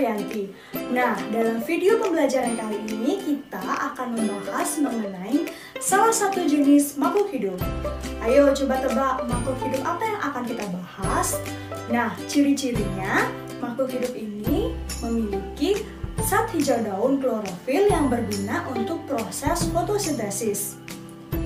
Cahyanti. Nah, dalam video pembelajaran kali ini kita akan membahas mengenai salah satu jenis makhluk hidup. Ayo coba tebak makhluk hidup apa yang akan kita bahas. Nah, ciri-cirinya makhluk hidup ini memiliki zat hijau daun klorofil yang berguna untuk proses fotosintesis.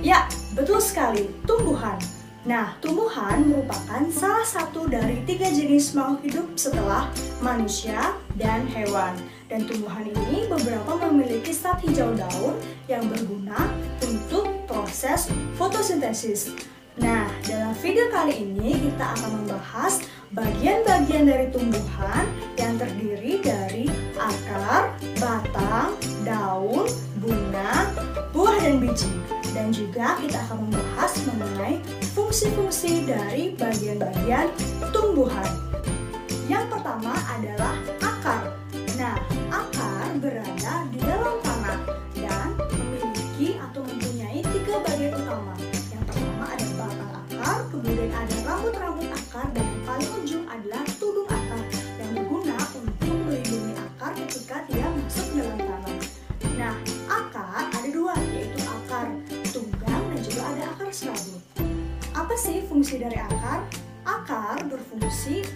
Ya, betul sekali, tumbuhan. Nah, tumbuhan merupakan salah satu dari 3 jenis makhluk hidup setelah manusia dan hewan. Dan tumbuhan ini beberapa memiliki zat hijau daun yang berguna untuk proses fotosintesis. Nah, dalam video kali ini kita akan membahas bagian-bagian dari tumbuhan yang terdiri dari akar, batang, daun, bunga, buah, dan biji. Dan juga kita akan membahas mengenai fungsi-fungsi dari bagian-bagian tumbuhan. Yang pertama adalah akar. Nah, akar berada di dalam tanah dan memiliki atau mempunyai 3 bagian utama. Yang pertama ada batang akar, kemudian ada rambut-rambut akar, dan yang paling ujung adalah tudung akar yang berguna untuk melindungi akar ketika dia masuk ke dalam tanah. Nah, akar ada 2, yaitu akar tunggang dan juga ada akar serabut. Apa sih fungsi dari akar? Akar berfungsi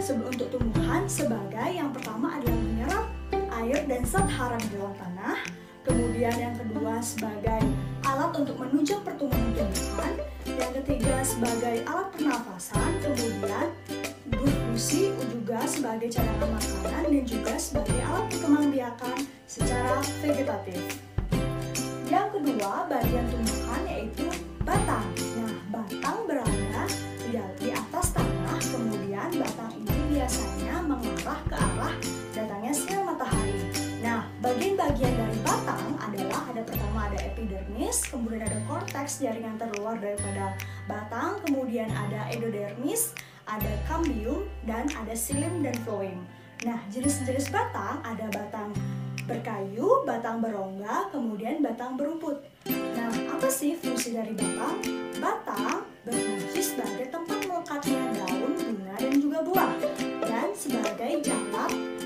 untuk tumbuhan sebagai yang pertama adalah menyerap air dan zat hara di dalam tanah. Kemudian yang kedua sebagai alat untuk menunjang pertumbuhan tumbuhan. Yang ketiga sebagai alat pernafasan. Kemudian berfungsi juga sebagai cadangan makanan dan juga sebagai alat perkembangbiakan secara vegetatif. Yang kedua bagian tumbuhan yaitu batang. Nah, batang berada di atas tanah, kemudian batang ini biasanya mengarah ke arah datangnya sinar matahari. Nah, bagian-bagian dari batang adalah pertama ada epidermis, kemudian ada korteks jaringan terluar daripada batang, kemudian ada endodermis, ada cambium, dan ada xilem dan phloem. Nah, jenis-jenis batang ada batang berkayu, batang berongga, kemudian batang berumput. Nah, apa sih fungsi dari batang? Batang berfungsi sebagai tempat melekatnya daun, bunga, dan juga buah, dan sebagai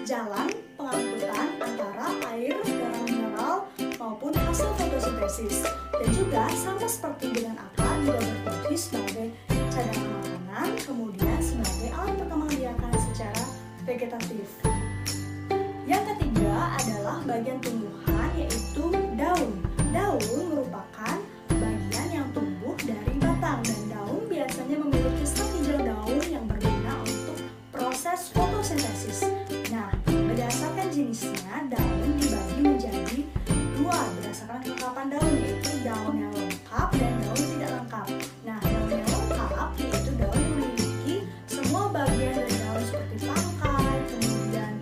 jalan pengangkutan antara air, garam mineral, maupun hasil fotosintesis. Dan juga sama seperti dengan akar juga berfungsi sebagai cadangan makanan, kemudian sebagai alat perkembangbiakan secara vegetatif. Yang ketiga adalah bagian tumbuhan yaitu daun. Daun merupakan bagian yang tumbuh dari batang, dan daun biasanya memiliki zat hijau daun yang berguna untuk proses fotosintesis. Nah, berdasarkan jenisnya daun dibagi menjadi 2 berdasarkan kelengkapan daun, yaitu daun yang lengkap dan daun tidak lengkap. Nah, daun yang lengkap yaitu daun yang memiliki semua bagian dari daun seperti tangkai, kemudian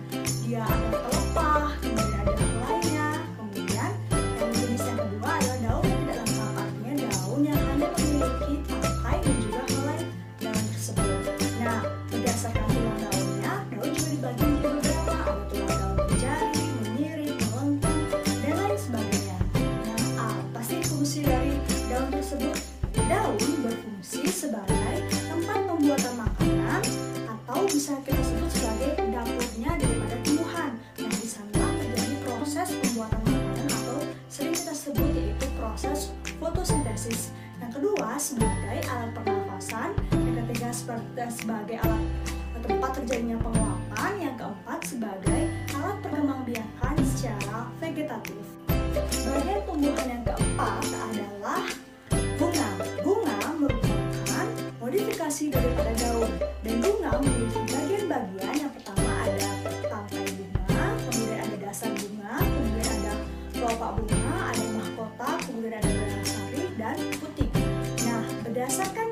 dia ada pelepah, kemudian ada helainya. Kemudian yang jenis yang kedua adalah daun yang tidak lengkap, artinya daun yang hanya memiliki tangkai dan juga helai daun tersebut. Nah, berdasarkan tulang daunnya, daun juga dibagi menjadi beberapa, ada tulang daun menjari, menyirit, melengkung, dan lain sebagainya. Nah, apa sih fungsi dari daun tersebut? Daun berfungsi sebagai tempat pembuatan makanan atau bisa kita sebut sebagai dapurnya daripada tumbuhan. Nah, di sana terjadi proses pembuatan makanan atau sering kita sebut yaitu proses fotosintesis. Yang kedua sebagai alat pernafasan, yang ketiga sebagai alat tempat terjadinya penguapan, yang keempat sebagai alat perkembangbiakan secara vegetatif. Bagian tumbuhan yang keempat adalah bunga. Bunga merupakan modifikasi daripada daun, dan bunga memiliki bagian-bagian. Yang pertama ada tangkai bunga, kemudian ada dasar bunga, kemudian ada kelopak bunga, ada mahkota, kemudian ada bersari dan putik. Nah, berdasarkan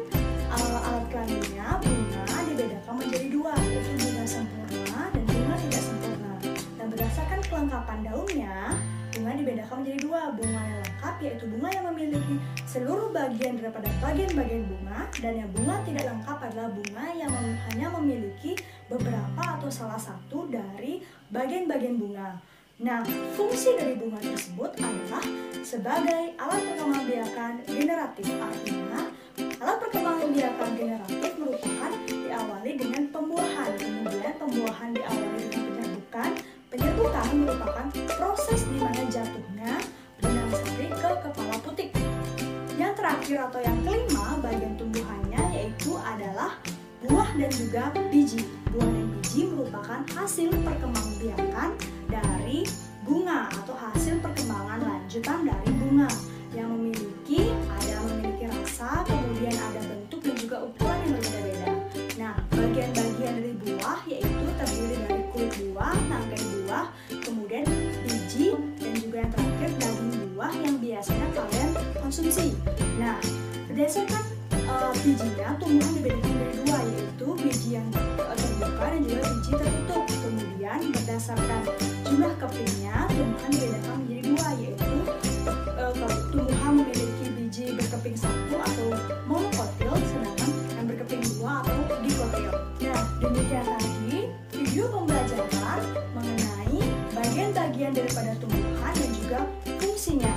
alat kelaminnya, bunga dibedakan menjadi 2, yaitu bunga sempurna dan bunga tidak sempurna. Dan berdasarkan kelengkapan daunnya, bunga dibedakan menjadi 2, bunga yang lengkap yaitu bunga yang memiliki seluruh bagian daripada bagian-bagian bunga, dan yang bunga tidak lengkap adalah bunga yang hanya memiliki beberapa atau salah satu dari bagian-bagian bunga. Nah, fungsi dari bunga tersebut adalah sebagai alat perkembangbiakan generatif, artinya alat perkembangbiakan generatif merupakan diawali dengan pembuahan, kemudian pembuahan diawali dengan penyerbukan, Penyerbukan merupakan proses di mana jatuhnya benang sari ke kepala putik. Yang terakhir atau yang kelima bagian tumbuhannya yaitu adalah buah dan juga biji. Buah dan biji merupakan hasil perkembangbiakan dari bunga atau hasil perkembangan lanjutan dari bunga yang memiliki rasa, kemudian ada bentuk dan juga ukuran yang berbeda-beda. Nah, bagian-bagian dari buah yaitu terdiri dari kulit buah, tangkai buah, kemudian biji, dan juga yang terakhir daging buah yang biasanya kalian konsumsi. Nah, berdasarkan bijinya, tumbuhan dibedakan menjadi dua, yaitu biji yang terbuka dan juga biji tertutup. Kemudian berdasarkan jumlah kepingnya, tumbuhan dibedakan menjadi dua, yaitu tumbuhan memiliki biji berkeping satu atau monokotil, sedangkan yang berkeping dua atau dikotil. Nah, demikian tadi video pembelajaran mengenai bagian-bagian daripada tumbuhan dan juga fungsinya.